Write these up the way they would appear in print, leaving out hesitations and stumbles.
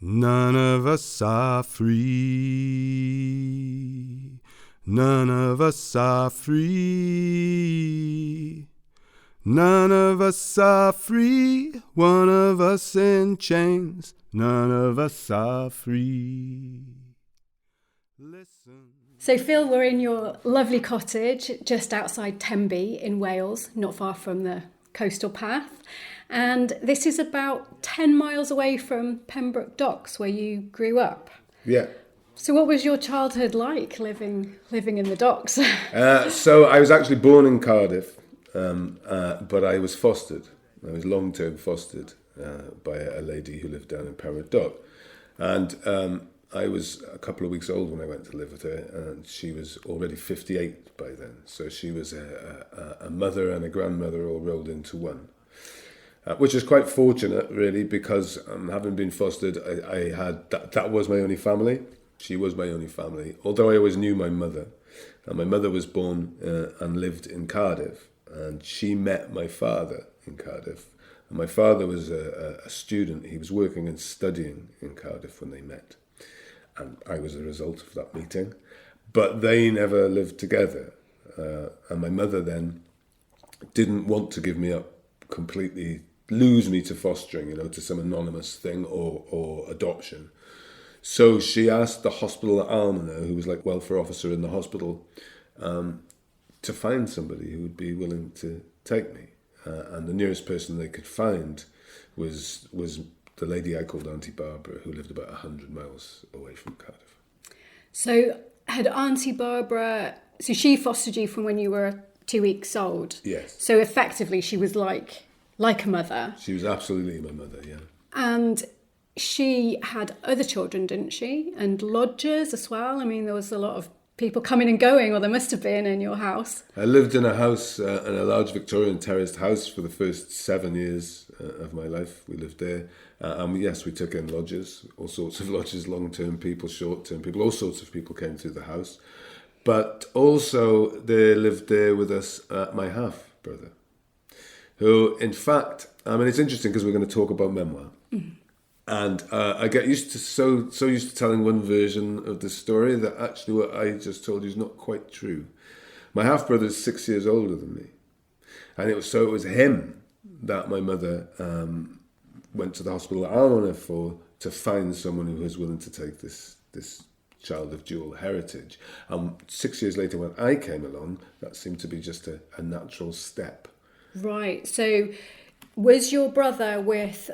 None of us are free. None of us are free. None of us are free. One of us in chains. None of us are free. Listen. So Phil, we're in your lovely cottage just outside Tenby in Wales, not far from the coastal path. And this is about 10 miles away from Pembroke Docks, where you grew up. Yeah. So what was your childhood like living in the docks? So I was actually born in Cardiff, but I was fostered. I was long-term fostered by a lady who lived down in Pembroke Dock. And I was a couple of weeks old when I went to live with her, and she was already 58 by then. So she was a mother and a grandmother all rolled into one. Which is quite fortunate, really, because having been fostered, I had that was my only family. She was my only family, although I always knew my mother. And my mother was born and lived in Cardiff, and she met my father in Cardiff. And my father was a student. He was working and studying in Cardiff when they met. And I was a result of that meeting. But they never lived together. And my mother then didn't want to give me up completely, lose me to fostering, to some anonymous thing or adoption. So she asked the hospital almoner, who was like welfare officer in the hospital, to find somebody who would be willing to take me. And the nearest person they could find was the lady I called Auntie Barbara, who lived about 100 miles away from Cardiff. So had Auntie Barbara, so she fostered you from when you were 2 weeks old? Yes. So effectively she was like a mother. She was absolutely my mother, yeah. And she had other children, didn't she? And lodgers as well. I mean, there was a lot of people coming and going, or there must have been in your house. I lived in a house, in a large Victorian terraced house for the first 7 years of my life. We lived there. And yes, we took in lodgers, all sorts of lodgers, long-term people, short-term people, all sorts of people came to the house. But also they lived there with us, my half-brother, who, in fact, I mean, it's interesting because we're going to talk about memoir. Mm. And I get used to so used to telling one version of the story that actually what I just told you is not quite true. My half-brother is 6 years older than me. And it was him that my mother went to the hospital almoner to find someone who was willing to take this child of dual heritage. And 6 years later, when I came along, that seemed to be just a natural step. Right. So was your brother with...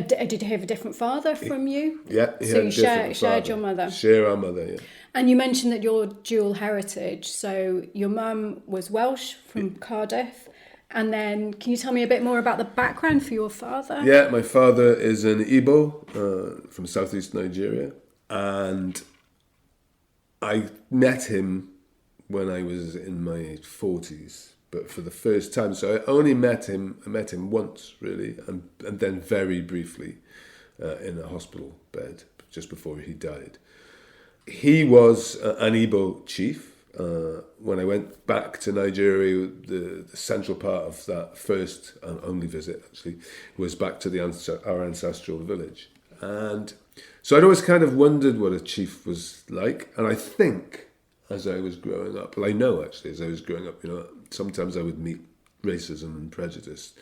did he have a different father from you? Yeah, so you shared your mother. Share our mother, yeah. And you mentioned that you're dual heritage. So your mum was Welsh from Cardiff. And then can you tell me a bit more about the background for your father? Yeah, my father is an Igbo from southeast Nigeria. And I met him when I was in my 40s. But for the first time, so I only met him once, really, and then very briefly in a hospital bed just before he died. He was an Igbo chief. When I went back to Nigeria, the central part of that first and only visit, actually, was back to our ancestral village. And so I'd always kind of wondered what a chief was like. And I think as I was growing up, well, I know actually as I was growing up, sometimes I would meet racism and prejudice.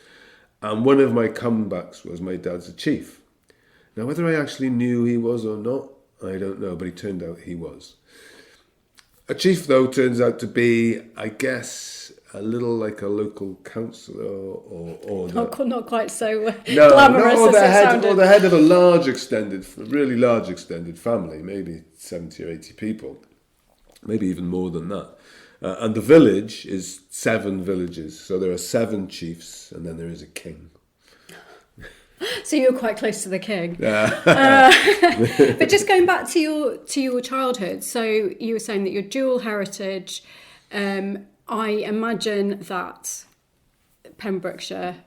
And one of my comebacks was my dad's a chief. Now, whether I actually knew he was or not, I don't know, but it turned out he was. A chief, though, turns out to be, I guess, a little like a local councillor or not quite so glamorous as it sounded. Or the head of a really large extended family, maybe 70 or 80 people, maybe even more than that. And the village is 7 villages. So there are 7 chiefs and then there is a king. So you're quite close to the king. But just going back to your childhood. So you were saying that you're dual heritage. I imagine that Pembrokeshire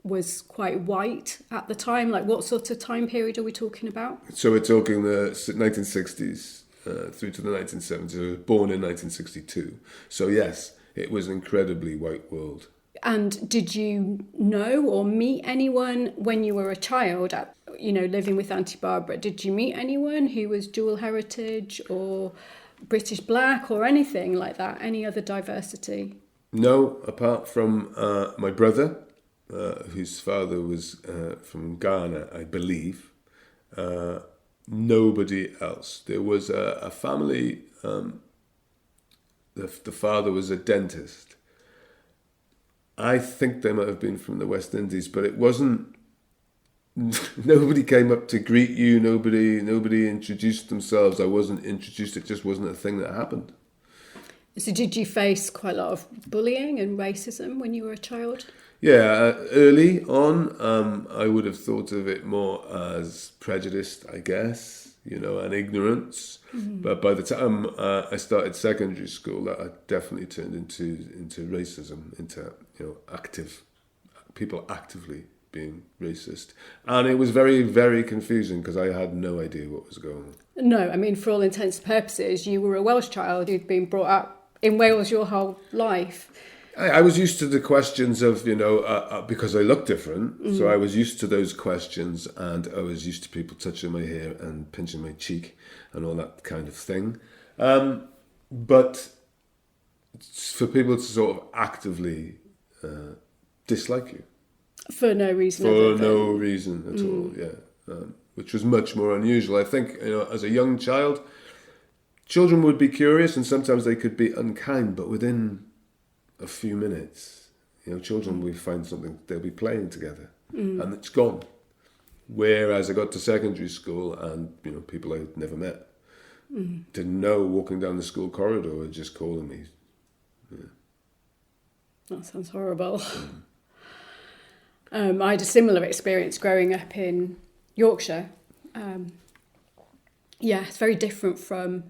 was quite white at the time. Like what sort of time period are we talking about? So we're talking the 1960s. Through to the 1970s. I was born in 1962. So yes, it was an incredibly white world And did you know or meet anyone when you were a child, living with Auntie Barbara? Did you meet anyone who was dual heritage or British Black or anything like that? Any other diversity? No, apart from my brother, whose father was from Ghana, I believe. Nobody else. There was a family, the father was a dentist. I think they might have been from the West Indies, but it wasn't, nobody came up to greet you, nobody introduced themselves. I wasn't introduced, it just wasn't a thing that happened. So did you face quite a lot of bullying and racism when you were a child? Yeah, early on, I would have thought of it more as prejudice, I guess, and ignorance. Mm-hmm. But by the time I started secondary school, that definitely turned into racism, into people actively being racist. And it was very, very confusing because I had no idea what was going on. No, I mean, for all intents and purposes, you were a Welsh child who'd been brought up in Wales your whole life. I was used to the questions of, because I look different. Mm. So I was used to those questions, and I was used to people touching my hair and pinching my cheek and all that kind of thing. But for people to sort of actively dislike you. For no reason. For no reason at all, yeah. Which was much more unusual. I think, as a young child, children would be curious and sometimes they could be unkind, but within a few minutes, children will find something, they'll be playing together and it's gone. Whereas I got to secondary school and, people I'd never met, didn't know, walking down the school corridor were just calling me. Yeah. That sounds horrible. I had a similar experience growing up in Yorkshire. It's very different from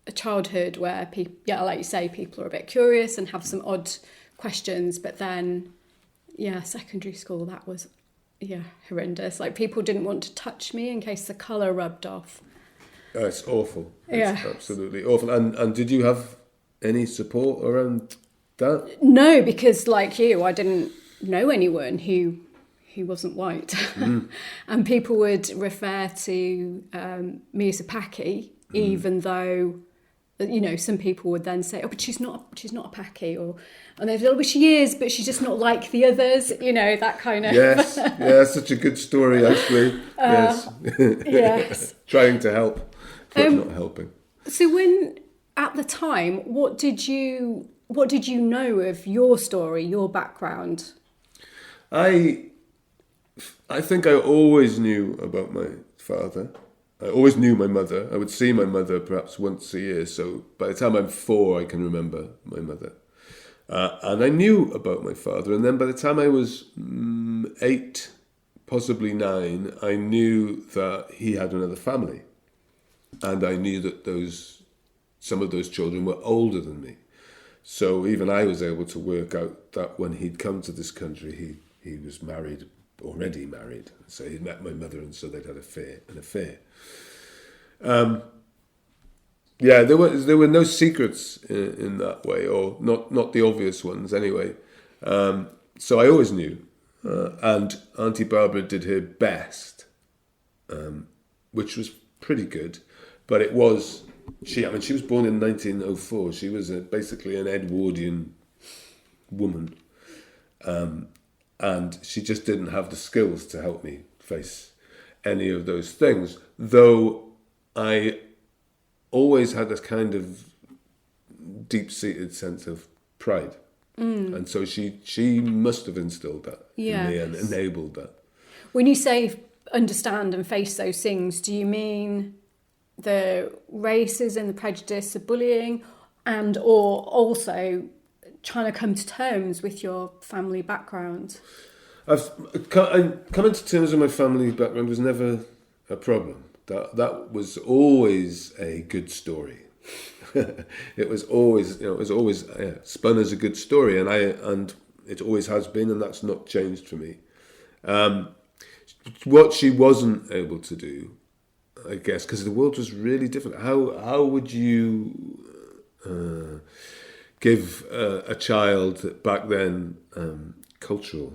a childhood where people, like you say, people are a bit curious and have some odd questions. But then, secondary school, that was, horrendous. Like, people didn't want to touch me in case the colour rubbed off. Oh, it's awful. It's absolutely awful. And did you have any support around that? No, because like you, I didn't know anyone who wasn't white. And people would refer to me as a Paki, even though, some people would then say, oh, but she's not a Paki, and they'd say, oh, but she is, but she's just not like the others, that kind of. Yes, yeah, such a good story, actually. Yes. Yes. Trying to help, but not helping. So when, at the time, what did you know of your story, your background? I think I always knew about my father. I always knew my mother. I would see my mother perhaps once a year. So by the time I'm 4, I can remember my mother. And I knew about my father. And then by the time I was 8, possibly 9, I knew that he had another family. And I knew that some of those children were older than me. So even I was able to work out that when he'd come to this country, he was already married. So he'd met my mother, and so they'd had an affair. There were no secrets in that way, or not the obvious ones anyway. So I always knew, and Auntie Barbara did her best, which was pretty good. But it was she was born in 1904. She was basically an Edwardian woman. And she just didn't have the skills to help me face any of those things. Though I always had this kind of deep-seated sense of pride. And so she must have instilled that in me and enabled that. When you say understand and face those things, do you mean the racism, the prejudice, the bullying, and or also trying to come to terms with your family background? Coming to terms with my family background was never a problem. That was always a good story. It was always, spun as a good story, and it always has been, and that's not changed for me. What she wasn't able to do, I guess, because the world was really different. How would you give a child back then cultural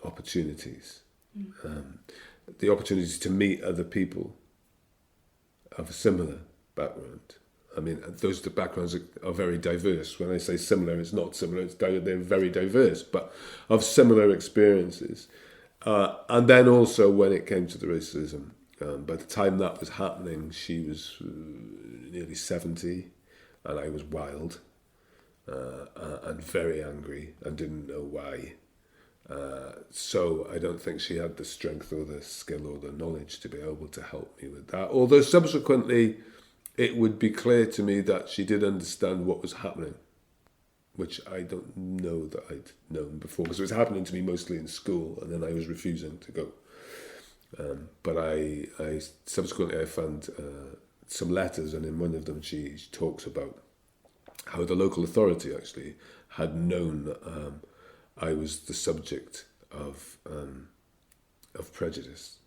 opportunities, the opportunity to meet other people of a similar background. I mean, those backgrounds are very diverse. When I say similar, it's not similar, they're very diverse, but of similar experiences. And then also when it came to the racism, by the time that was happening, she was nearly 70, and I was wild and very angry and didn't know why. So I don't think she had the strength or the skill or the knowledge to be able to help me with that. Although subsequently it would be clear to me that she did understand what was happening, which I don't know that I'd known before, because it was happening to me mostly in school, and then I was refusing to go. But I subsequently found some letters, and in one of them she talks about how the local authority actually had known that I was the subject of prejudice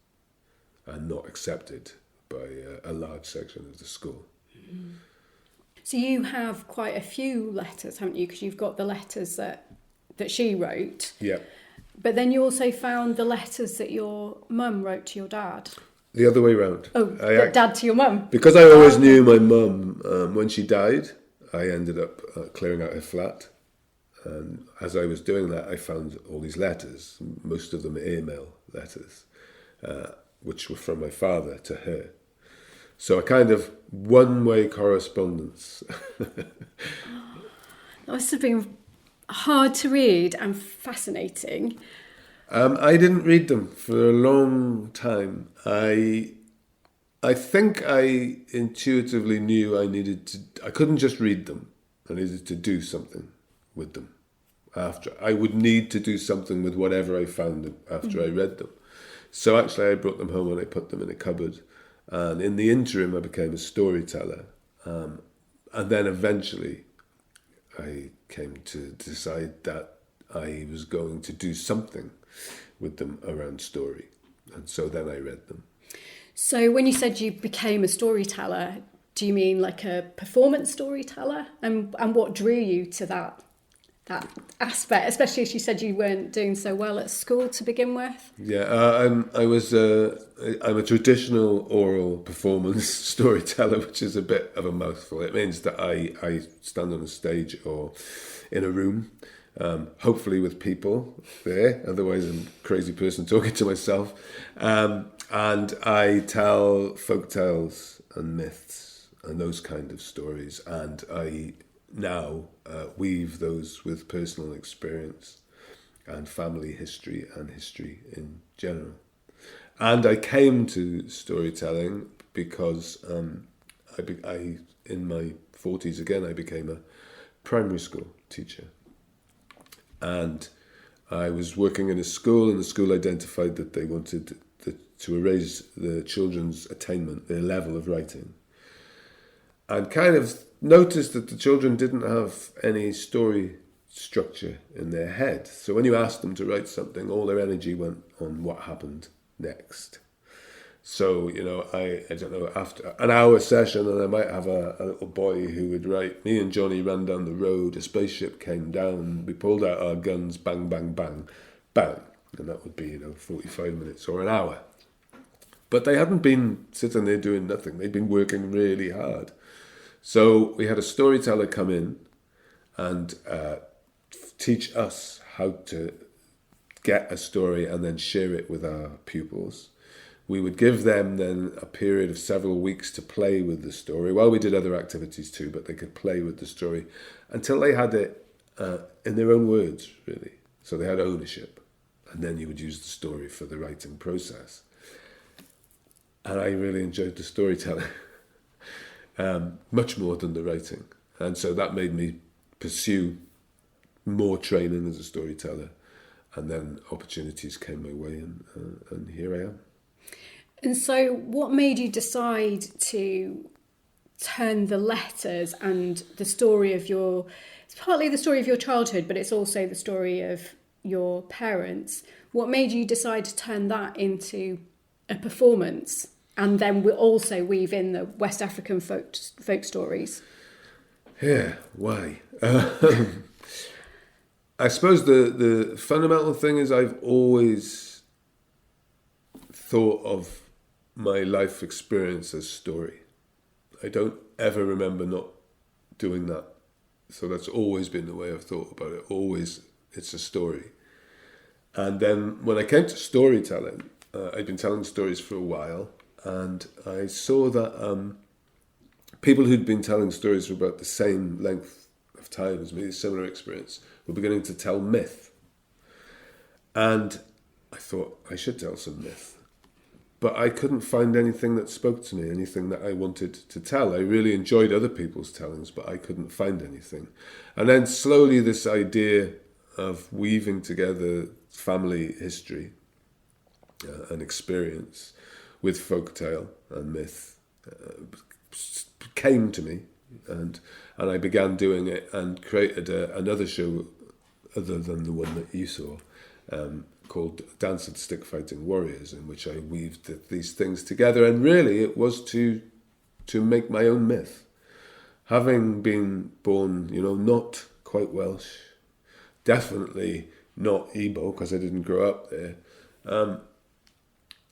and not accepted by a large section of the school. So you have quite a few letters, haven't you? Because you've got the letters that she wrote. Yeah. But then you also found the letters that your mum wrote to your dad. The other way round. Oh, dad to your mum? Because I always knew my mum, when she died, I ended up clearing out her flat. And as I was doing that, I found all these letters, most of them email letters, which were from my father to her. So a kind of one-way correspondence. That must have been hard to read and fascinating. I didn't read them for a long time. I think I intuitively knew I couldn't just read them. I needed to do something with them. After I would need to do something with whatever I found after I read them. So actually I brought them home and I put them in a cupboard. And in the interim I became a storyteller. And then eventually I came to decide that I was going to do something with them around story. And so then I read them. So when you said you became a storyteller, do you mean like a performance storyteller? And what drew you to that aspect, especially as you said you weren't doing so well at school to begin with? Yeah, I'm a traditional oral performance storyteller, which is a bit of a mouthful. It means that I stand on a stage or in a room, hopefully with people there, otherwise I'm a crazy person talking to myself, and I tell folk tales and myths and those kind of stories, and I now weave those with personal experience and family history and history in general. And I came to storytelling because I in my 40s again I became a primary school teacher, and I was working in a school, and the school identified that they wanted to raise the children's attainment, their level of writing, and kind of noticed that the children didn't have any story structure in their head. So when you asked them to write something, all their energy went on what happened next. So, I don't know, after an hour session, and I might have a little boy who would write, me and Johnny ran down the road, a spaceship came down, we pulled out our guns, bang, bang, bang, bang. And that would be, 45 minutes or an hour. But they hadn't been sitting there doing nothing. They'd been working really hard. So we had a storyteller come in and teach us how to get a story and then share it with our pupils. We would give them then a period of several weeks to play with the story. Well, we did other activities too, but they could play with the story until they had it in their own words, really. So they had ownership. And then you would use the story for the writing process. And I really enjoyed the storytelling. Much more than the writing. And so that made me pursue more training as a storyteller, and then opportunities came my way, and here I am. And so what made you decide to turn the letters and the story of it's partly the story of your childhood, but it's also the story of your parents. What made you decide to turn that into a performance? And then we'll also weave in the West African folk stories. Yeah, why? I suppose the fundamental thing is I've always thought of my life experience as story. I don't ever remember not doing that. So that's always been the way I've thought about it. Always, it's a story. And then when I came to storytelling, I'd been telling stories for a while, and I saw that people who'd been telling stories for about the same length of time as me, similar experience, were beginning to tell myth. And I thought, I should tell some myth. But I couldn't find anything that spoke to me, anything that I wanted to tell. I really enjoyed other people's tellings, but I couldn't find anything. And then slowly this idea of weaving together family history and experience with folktale and myth came to me, and I began doing it and created another show other than the one that you saw, called Dance of the Stick Fighting Warriors, in which I weaved these things together. And really it was to make my own myth. Having been born, not quite Welsh, definitely not Igbo because I didn't grow up there,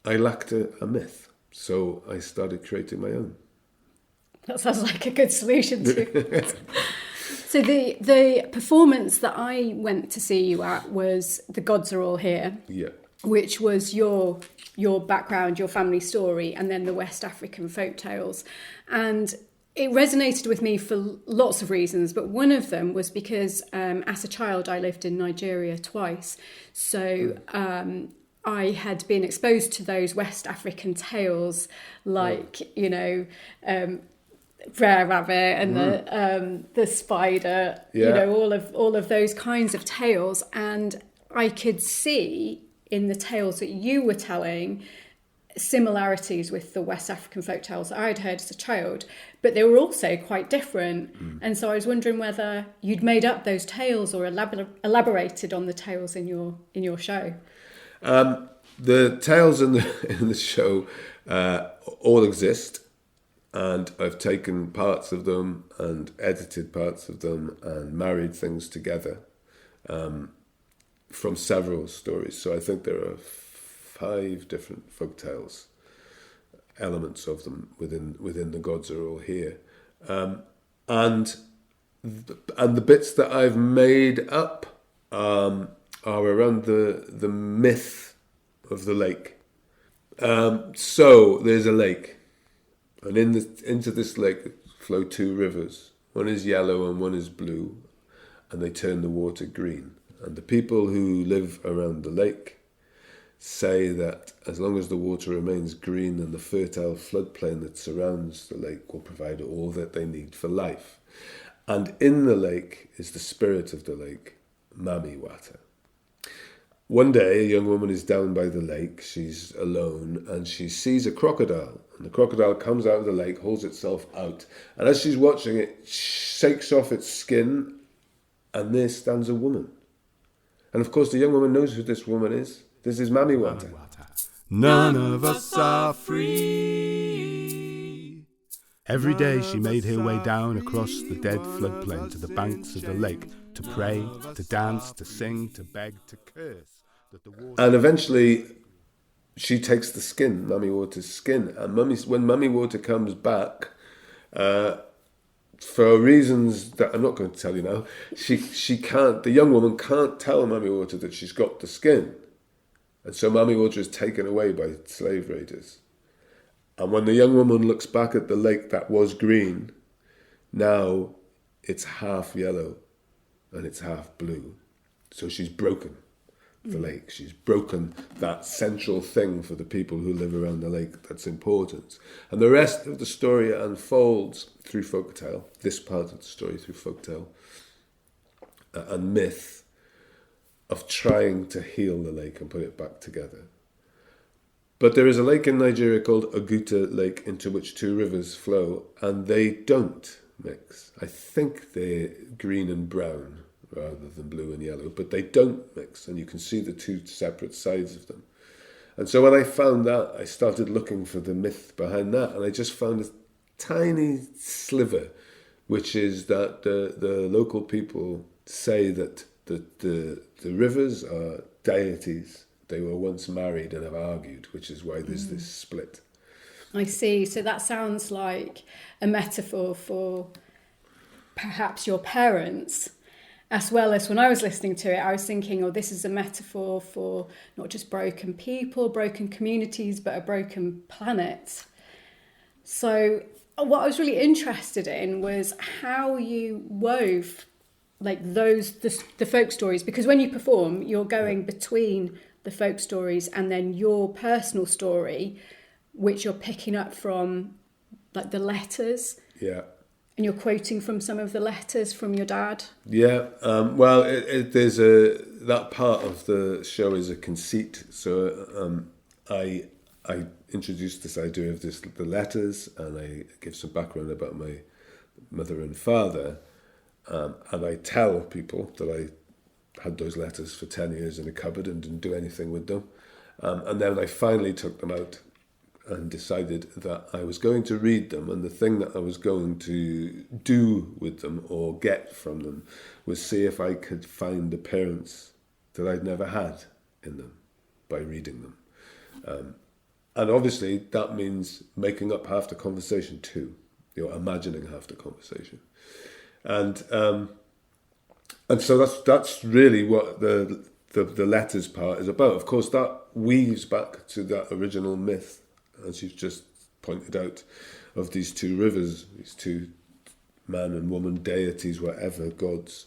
I lacked a myth. So I started creating my own. That sounds like a good solution to it. So the performance that I went to see you at was The Gods Are All Here, Yeah. which was your background, your family story, and then the West African folk tales. And it resonated with me for lots of reasons, but one of them was because as a child I lived in Nigeria twice. So I had been exposed to those West African tales, like, Brer Rabbit and the spider, all of those kinds of tales. And I could see in the tales that you were telling similarities with the West African folk tales that I had heard as a child, but they were also quite different. And so I was wondering whether you'd made up those tales or elaborated on the tales in your show. The tales in the show all exist. And I've taken parts of them and edited parts of them and married things together from several stories. So I think there are 5 different folk tales, elements of them within The Gods Are All Here. And the bits that I've made up are around the myth of the lake. So there's a lake. And into this lake flow 2 rivers. One is yellow and one is blue, and they turn the water green. And the people who live around the lake say that as long as the water remains green, then the fertile floodplain that surrounds the lake will provide all that they need for life. And in the lake is the spirit of the lake, Mami Wata. One day, a young woman is down by the lake. She's alone, and she sees a crocodile. And the crocodile comes out of the lake, holds itself out. And as she's watching it, shakes off its skin, and there stands a woman. And of course, the young woman knows who this woman is. This is Mami Wata. None of us are free. Every day she made her way down across the dead floodplain to the banks of the lake to pray, to dance, to sing, to beg, to curse. And eventually she takes the skin, Mami Wata's skin. And when Mami Wata comes back, for reasons that I'm not going to tell you now, she can't, the young woman can't tell Mami Wata that she's got the skin. And so Mami Wata is taken away by slave raiders. And when the young woman looks back at the lake that was green, now it's half yellow and it's half blue. So she's broken the lake. She's broken that central thing for the people who live around the lake that's important. And the rest of the story unfolds through folktale, this part of the story through folktale and myth of trying to heal the lake and put it back together. But there is a lake in Nigeria called Oguta Lake into which 2 rivers flow, and they don't mix. I think they're green and brown rather than blue and yellow, but they don't mix, and you can see the 2 separate sides of them. And so when I found that, I started looking for the myth behind that, and I just found a tiny sliver which is that the local people say that the rivers are deities. They were once married and have argued, which is why there's this split. I see. So that sounds like a metaphor for perhaps your parents, as well as when I was listening to it, I was thinking, oh, this is a metaphor for not just broken people, broken communities, but a broken planet. So what I was really interested in was how you wove like the folk stories, because when you perform, you're going between the folk stories and then your personal story, which you're picking up from like the letters. Yeah. And you're quoting from some of the letters from your dad. Yeah. Well, there's that part of the show is a conceit. So I introduced this idea of the letters, and I give some background about my mother and father, and I tell people that I had those letters for 10 years in a cupboard and didn't do anything with them, and then I finally took them out and decided that I was going to read them, and the thing that I was going to do with them or get from them was see if I could find appearance that I'd never had in them by reading them. And obviously that means making up half the conversation too, imagining half the conversation. And so that's really what the letters part is about. Of course, that weaves back to that original myth, as you've just pointed out, of these two rivers, these two man and woman deities, whatever, gods,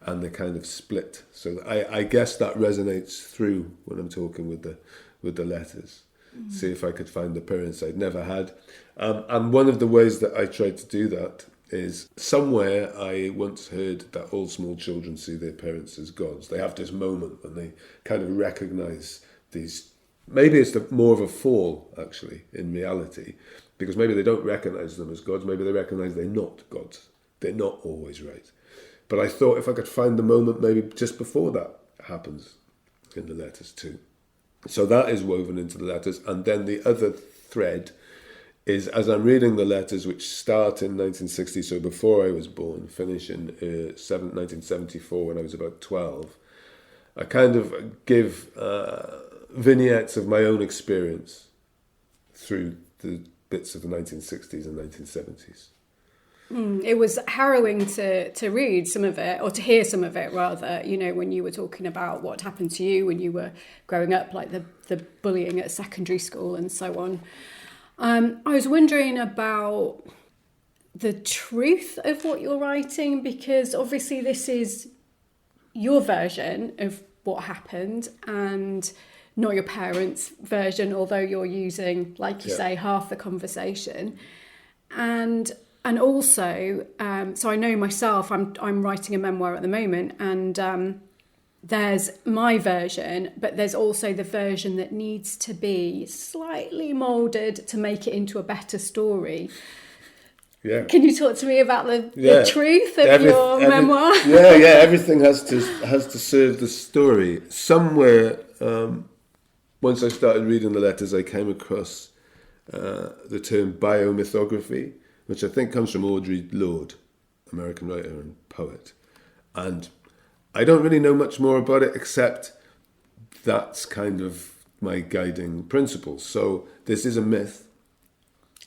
and the kind of split. So I guess that resonates through when I'm talking with the letters. Mm-hmm. See if I could find the appearance I'd never had. And one of the ways that I tried to do that is somewhere I once heard that all small children see their parents as gods. They have this moment when they kind of recognise these. Maybe it's more of a fall, actually, in reality, because maybe they don't recognise them as gods. Maybe they recognise they're not gods. They're not always right. But I thought if I could find the moment maybe just before that happens in the letters too. So that is woven into the letters. And then the other thread is, as I'm reading the letters, which start in 1960, so before I was born, finish in 1974 when I was about 12, I kind of give vignettes of my own experience through the bits of the 1960s and 1970s. It was harrowing to read some of it, or to hear some of it rather, when you were talking about what happened to you when you were growing up, like the bullying at secondary school and so on. I was wondering about the truth of what you're writing, because obviously this is your version of what happened and not your parents' version, although you're using, like you say, half the conversation. And also, so I know myself, I'm writing a memoir at the moment, and there's my version, but there's also the version that needs to be slightly moulded to make it into a better story. Yeah. Can you talk to me about the truth of your memoir? Everything has to serve the story. Somewhere, once I started reading the letters, I came across the term biomythography, which I think comes from Audre Lorde, American writer and poet. And I don't really know much more about it, except that's kind of my guiding principle. So this is a myth.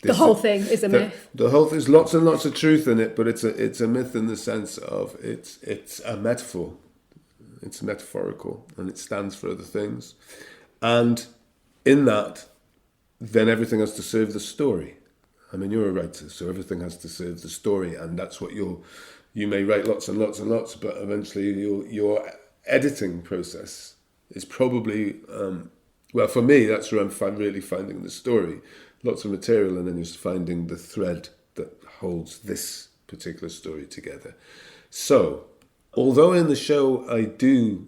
The whole thing is a myth. The whole there's lots and lots of truth in it, but it's a myth in the sense of it's a metaphor. It's metaphorical, and it stands for other things. And in that, then everything has to serve the story. I mean, you're a writer, so everything has to serve the story, and that's what you may write lots and lots and lots, but eventually your editing process is probably, well, for me, that's where I'm really finding the story. Lots of material, and then just finding the thread that holds this particular story together. So, although in the show I do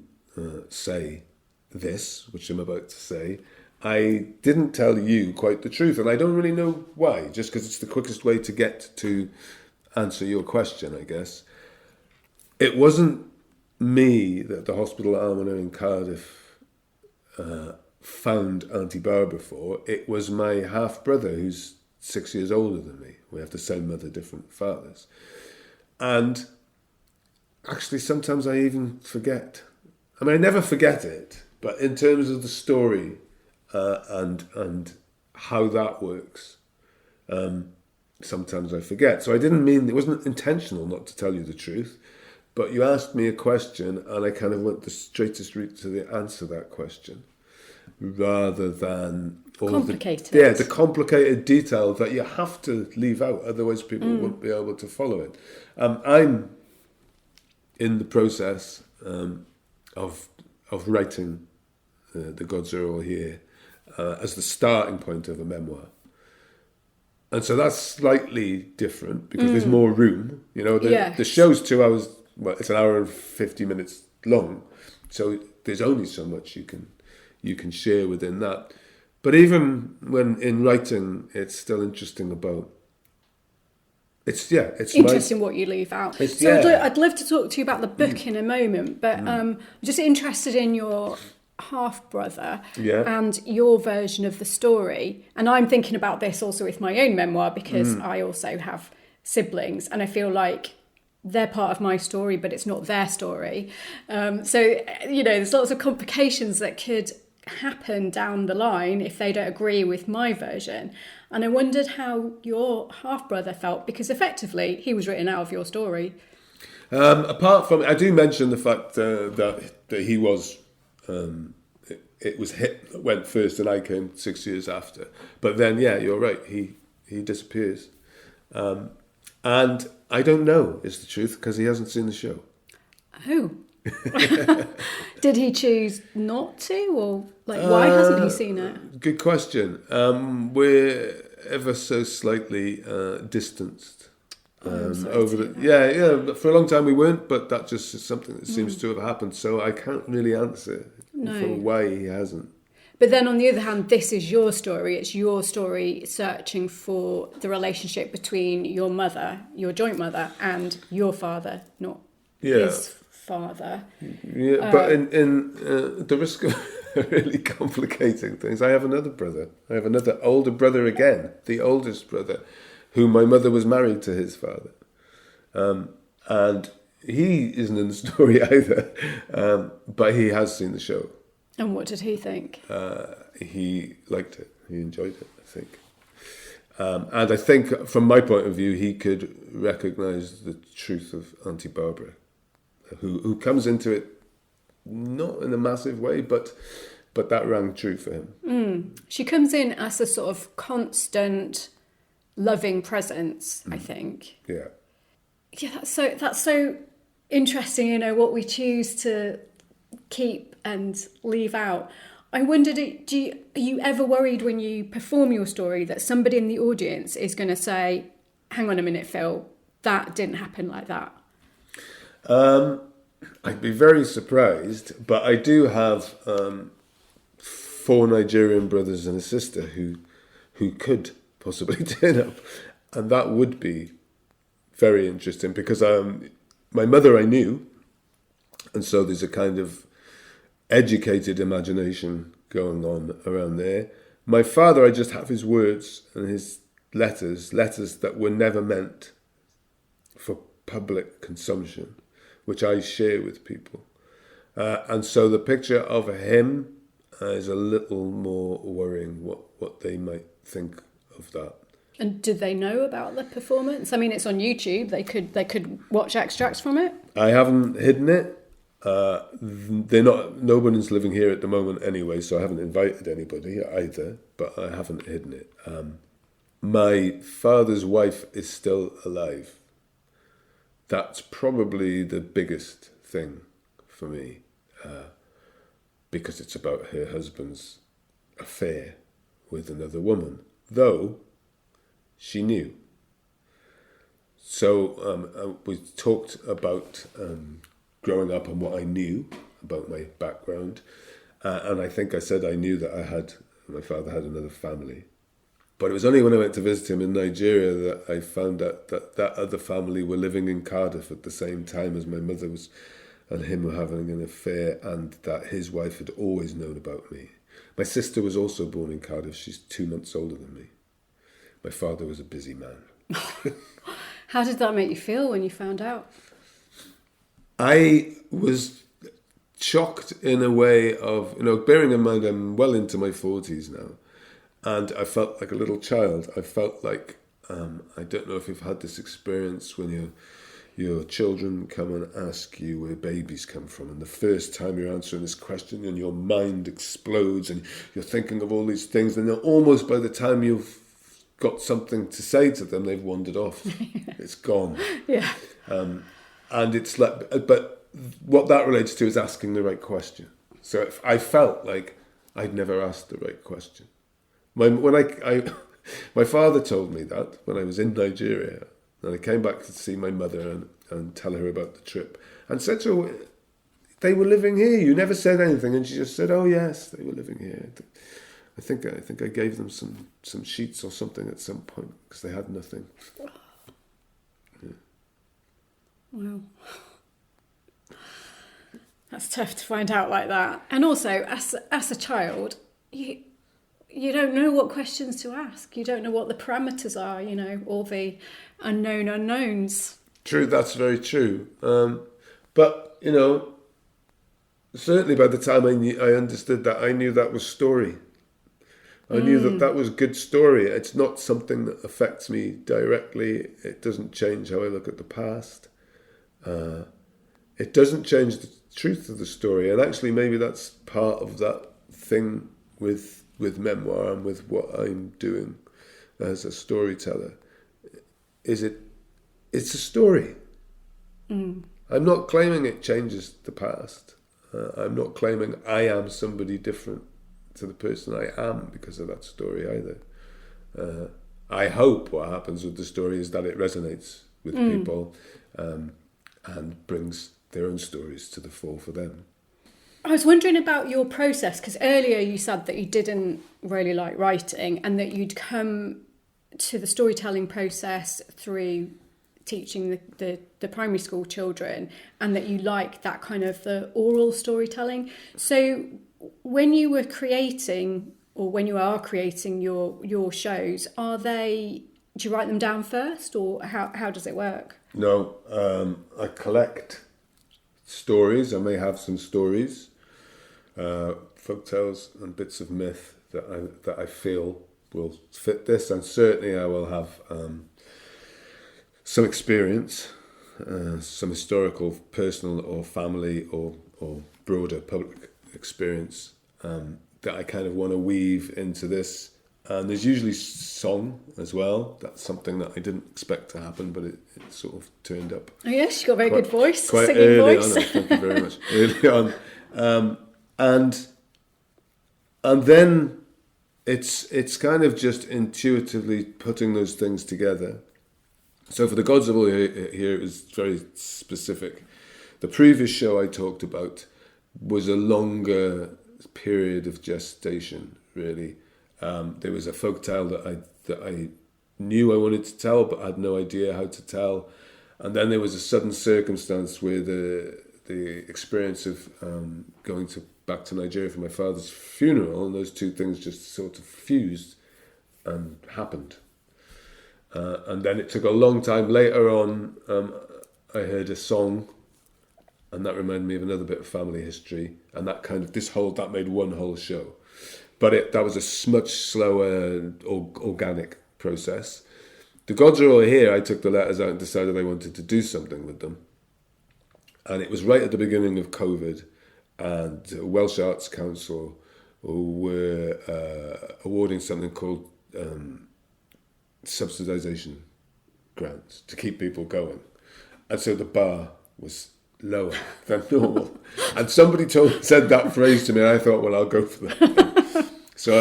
say this, which I'm about to say, I didn't tell you quite the truth, and I don't really know why, just because it's the quickest way to get to answer your question, I guess. It wasn't me that the hospital almoner in Cardiff found Auntie Barbara for. It was my half-brother, who's 6 years older than me. We have the same mother, different fathers. And actually, sometimes I even forget. I mean, I never forget it, but in terms of the story and how that works, sometimes I forget. So I didn't mean, it wasn't intentional not to tell you the truth, but you asked me a question and I kind of went the straightest route to the answer that question, rather than complicated. the complicated detail that you have to leave out, otherwise people won't be able to follow it. I'm in the process of writing The Gods Are All Here as the starting point of a memoir. And so that's slightly different because there's more room. You know, the show's 2 hours, well, it's an hour and 50 minutes long. So there's only so much you can share within that. But even when in writing, it's still interesting about... It's interesting what you leave out. I'd love to talk to you about the book in a moment, but I'm just interested in your half-brother and your version of the story. And I'm thinking about this also with my own memoir, because I also have siblings and I feel like they're part of my story, but it's not their story. So, there's lots of complications that could happen down the line if they don't agree with my version. And I wondered how your half-brother felt, because effectively he was written out of your story. Apart from, I do mention the fact that he was, it was hit that went first and I came 6 years after. But then, you're right, he disappears. And I don't know, is the truth, because he hasn't seen the show. Oh. Did he choose not to, or why hasn't he seen it? Good question. We're ever so slightly distanced over the for a long time we weren't, but that just is something that seems to have happened. So I can't really answer for why he hasn't. But then on the other hand, this is your story. It's your story searching for the relationship between your mother, your joint mother, and your father, not his father. Yeah, but in the risk of really complicating things, I have another brother. I have another older brother again, the oldest brother, who my mother was married to his father. And he isn't in the story either, but he has seen the show. And what did he think? He liked it. He enjoyed it, I think. And I think, from my point of view, he could recognise the truth of Auntie Barbara, who comes into it not in a massive way, but that rang true for him. She comes in as a sort of constant, loving presence, I think. Yeah. Yeah, that's so interesting. What we choose to keep and leave out. I wondered, are you ever worried when you perform your story that somebody in the audience is going to say, "Hang on a minute, Phil, that didn't happen like that"? I'd be very surprised, but I do have 4 Nigerian brothers and a sister who could possibly turn up, and that would be very interesting, because my mother I knew, and so there's a kind of educated imagination going on around there. My father, I just have his words and his letters that were never meant for public consumption, which I share with people. And so the picture of him is a little more worrying, what they might think of that. And did they know about the performance? I mean, it's on YouTube. They could watch extracts from it. I haven't hidden it. Nobody's living here at the moment anyway, so I haven't invited anybody either, but I haven't hidden it. My father's wife is still alive. That's probably the biggest thing for me, because it's about her husband's affair with another woman, though she knew. So we talked about growing up and what I knew about my background, and I think I said I knew that my father had another family. But it was only when I went to visit him in Nigeria that I found out that other family were living in Cardiff at the same time as my mother was, and him were having an affair, and that his wife had always known about me. My sister was also born in Cardiff. She's 2 months older than me. My father was a busy man. How did that make you feel when you found out? I was shocked in a way of, bearing in mind I'm well into my 40s now, and I felt like a little child. I felt like, I don't know if you've had this experience when your children come and ask you where babies come from, and the first time you're answering this question and your mind explodes and you're thinking of all these things, and then almost by the time you've got something to say to them, they've wandered off. It's gone. Yeah. And it's like, but what that relates to is asking the right question. So if I felt like I'd never asked the right question. My father told me that when I was in Nigeria, and I came back to see my mother and tell her about the trip, and said to her, they were living here. You never said anything, and she just said, "Oh yes, they were living here." I think I gave them some sheets or something at some point because they had nothing. Yeah. Wow. That's tough to find out like that. And also, as a child, you don't know what questions to ask. You don't know what the parameters are, all the unknown unknowns. True, that's very true. But, certainly by the time I understood that, I knew that was story. I knew that was good story. It's not something that affects me directly. It doesn't change how I look at the past. It doesn't change the truth of the story. And actually, maybe that's part of that thing with memoir and with what I'm doing as a storyteller. It's a story. I'm not claiming it changes the past. I'm not claiming I am somebody different to the person I am because of that story either. I hope what happens with the story is that it resonates with people and brings their own stories to the fore for them. I was wondering about your process, because earlier you said that you didn't really like writing and that you'd come to the storytelling process through teaching the primary school children, and that you like that kind of the oral storytelling. So when you were creating, or when you are creating your shows, do you write them down first, or how does it work? No, I collect stories. I may have some stories, folktales and bits of myth that I feel will fit this, and certainly I will have some experience, some historical, personal or family or broader public experience that I kind of want to weave into this. And there's usually song as well. That's something that I didn't expect to happen, but it sort of turned up. Oh yes, you've got a very good voice, quite singing early voice. On, thank you very much. Early on, and then it's kind of just intuitively putting those things together. So for the Gods of All here, it was very specific. The previous show I talked about was a longer period of gestation, really. There was a folktale that I knew I wanted to tell, but had no idea how to tell. And then there was a sudden circumstance where the experience of going back to Nigeria for my father's funeral, and those two things just sort of fused and happened. And then it took a long time later on. I heard a song, and that reminded me of another bit of family history, and that kind of that made one whole show. But that was a much slower, organic process. The Gods Are All Here, I took the letters out and decided I wanted to do something with them. And it was right at the beginning of COVID, and Welsh Arts Council were awarding something called subsidisation grants to keep people going. And so the bar was lower than normal. And somebody said that phrase to me, and I thought, well, I'll go for that. So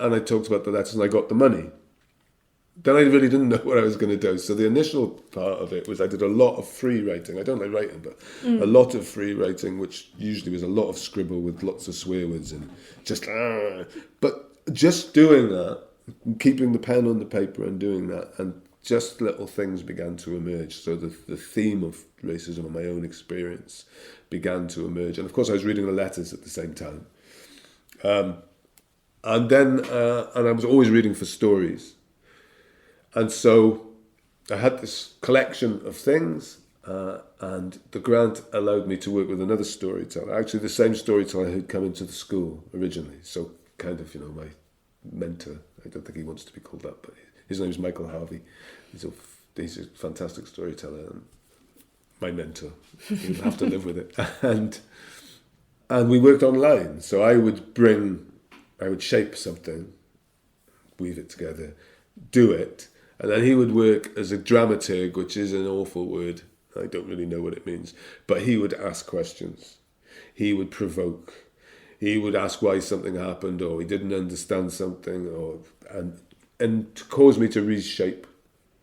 I talked about the letters, and I got the money. Then I really didn't know what I was going to do. So the initial part of it was I did a lot of free writing. I don't like writing, but a lot of free writing, which usually was a lot of scribble with lots of swear words and but just doing that, keeping the pen on the paper and doing that, and just little things began to emerge. So the theme of racism and my own experience began to emerge. And of course I was reading the letters at the same time. And I was always reading for stories. And so I had this collection of things, and the grant allowed me to work with another storyteller. Actually, the same storyteller who'd come into the school originally. So kind of, my mentor. I don't think he wants to be called that, but his name's Michael Harvey. He's a fantastic storyteller and my mentor. You'll have to live with it. And we worked online. So I would shape something, weave it together, do it, and then he would work as a dramaturg, which is an awful word. I don't really know what it means. But he would ask questions. He would provoke. He would ask why something happened, or he didn't understand something, and to cause me to reshape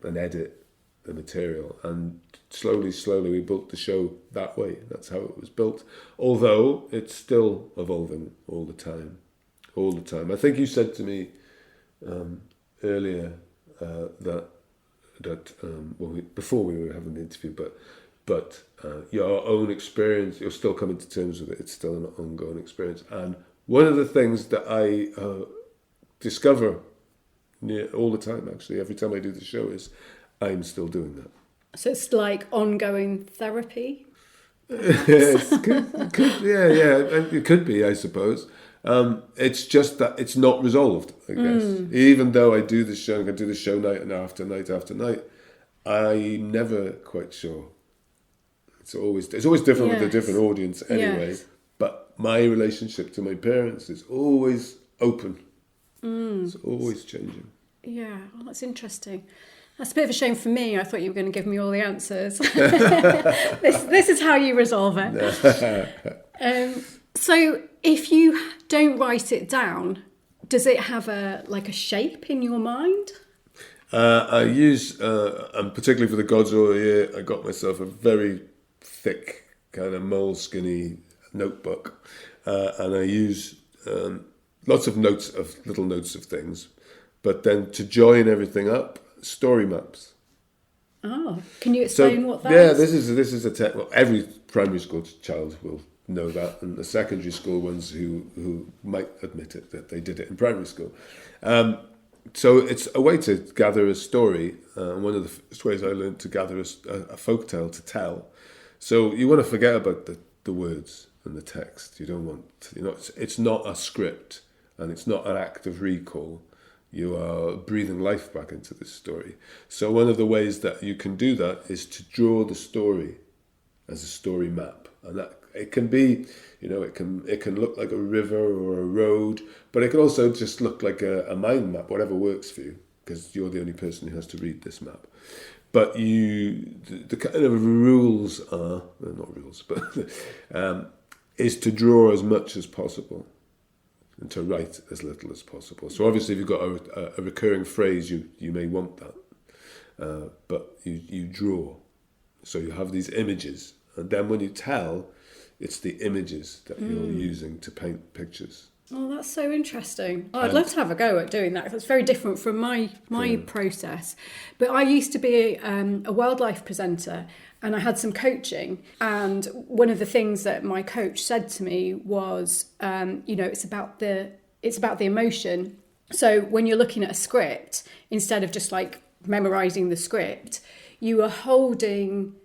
and edit the material. And slowly we built the show that way. That's how it was built. Although it's still evolving all the time. I think you said to me earlier before we were having the interview, but your own experience, you're still coming to terms with it. It's still an ongoing experience. And one of the things that I discover all the time, actually, every time I do the show, is I'm still doing that. So it's like ongoing therapy? It could be, I suppose. It's just that it's not resolved, I guess. Even though I do the show, night after night, I'm never quite sure. It's always different with a different audience anyway. Yes. But my relationship to my parents is always open. It's always changing. Yeah, well, that's interesting. That's a bit of a shame for me. I thought you were going to give me all the answers. This is how you resolve it. So if you don't write it down, does it have a shape in your mind? I use, and particularly for the God's Oil Year, I got myself a very thick kind of moleskine notebook, and I use lots of little notes of things, but then to join everything up, story maps. Oh, can you explain what that is? is? Yeah, this is a well, every primary school child will know that, and the secondary school ones who might admit it that they did it in primary school. So it's a way to gather a story. One of the first ways I learned to gather a folk tale to tell. So you want to forget about the words and the text. You don't want, it's not a script, and it's not an act of recall. You are breathing life back into this story. So one of the ways that you can do that is to draw the story as a story map. And that it can be, it can look like a river or a road, but it can also just look like a mind map, whatever works for you, because you're the only person who has to read this map. But the kind of rules are, not rules, but is to draw as much as possible and to write as little as possible. So obviously if you've got a recurring phrase, you may want that, but you draw. So you have these images, and then when you tell, it's the images that you're using to paint pictures. Oh, that's so interesting. I'd love to have a go at doing that. It's very different from my process. But I used to be a wildlife presenter, and I had some coaching. And one of the things that my coach said to me was, it's about the emotion. So when you're looking at a script, instead of just like memorizing the script, you are holding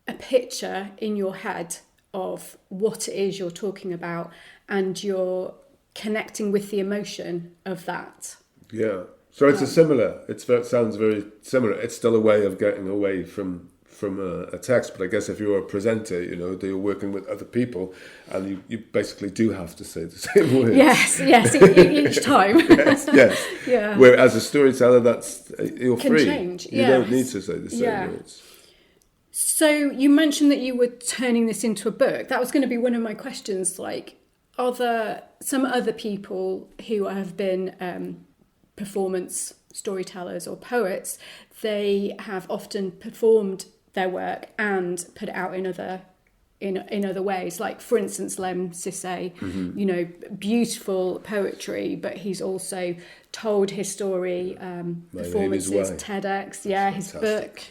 a picture in your head of what it is you're talking about, and you're connecting with the emotion of that. Yeah. So it's it sounds very similar. It's still a way of getting away from a text, but I guess if you're a presenter, you're working with other people, and you basically do have to say the same words. Yes, each time. yes. Yeah. Whereas a storyteller, you're can free. change. You don't need to say the same words. So you mentioned that you were turning this into a book. That was going to be one of my questions. Like, are there some other people who have been performance storytellers or poets? They have often performed their work and put it out in other ways. Like, for instance, Lem Sisse, beautiful poetry, but he's also told his story, performances, TEDx, his book.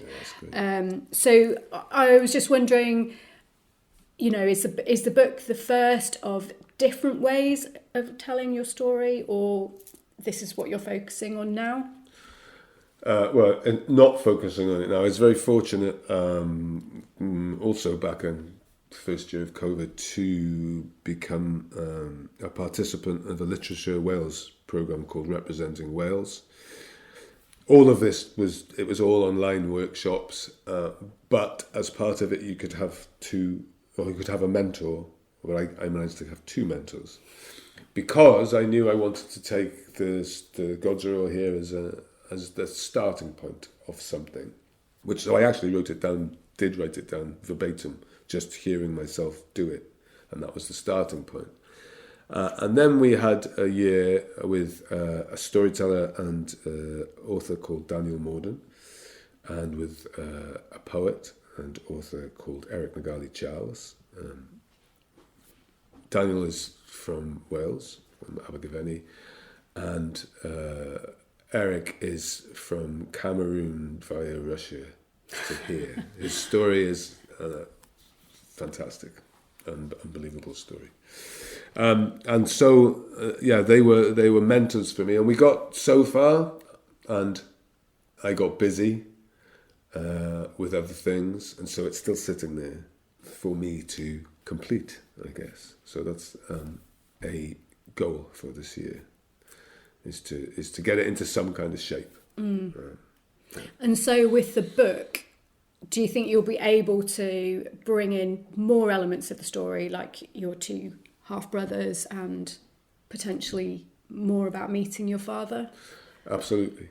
Yeah, so I was just wondering, is the book the first of different ways of telling your story, or this is what you're focusing on now? And not focusing on it now. I was very fortunate also back in the first year of COVID to become a participant of a Literature Wales programme called Representing Wales. All of this was all online workshops, but as part of it you could have a mentor. Well, I managed to have 2 mentors because I knew I wanted to take the Gods Are All Here as the starting point of something, which so I actually did write it down verbatim, just hearing myself do it, and that was the starting point. And then we had a year with a storyteller and author called Daniel Morden, and with a poet and author called Eric Nagali Charles. Daniel is from Wales, from Abergavenny, and Eric is from Cameroon via Russia to here. His story is fantastic and unbelievable story. And so, they were mentors for me, and we got so far, and I got busy with other things, and so it's still sitting there for me to complete, I guess. So that's a goal for this year, is to get it into some kind of shape. And so with the book, do you think you'll be able to bring in more elements of the story, like your 2 half-brothers, and potentially more about meeting your father? Absolutely.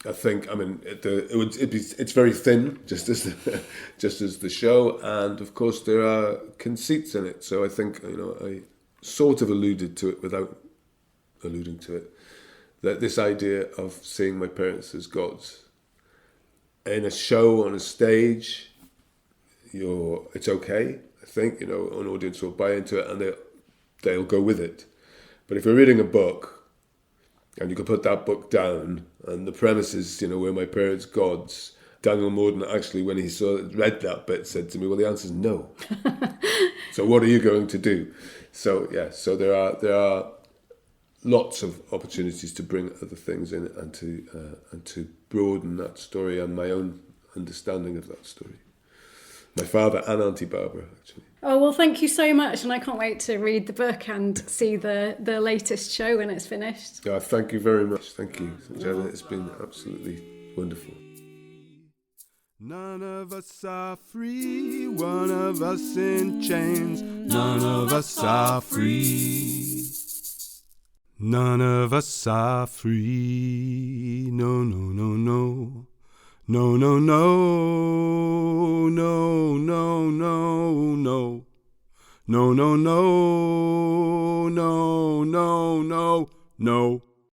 I think, it's very thin, just as the show, and of course there are conceits in it. So I think, I sort of alluded to it without alluding to it, that this idea of seeing my parents as gods in a show on a stage, it's okay. I think, an audience will buy into it and they'll go with it. But if you're reading a book and you can put that book down and the premise is, we're my parents' gods, Daniel Morden actually, when he read that bit, said to me, well, the answer is no. So what are you going to do? So, so there are lots of opportunities to bring other things in and to broaden that story and my own understanding of that story. My father and Auntie Barbara, actually. Oh, well, thank you so much, and I can't wait to read the book and see the latest show when it's finished. Yeah, thank you very much. Thank you, Sanjida. It's been absolutely wonderful. None of us are free, one of us in chains. None of us are free. None of us are free. No, no, no, no. No, no, no. No, no, no, no. No, no, no. No, no, no, no.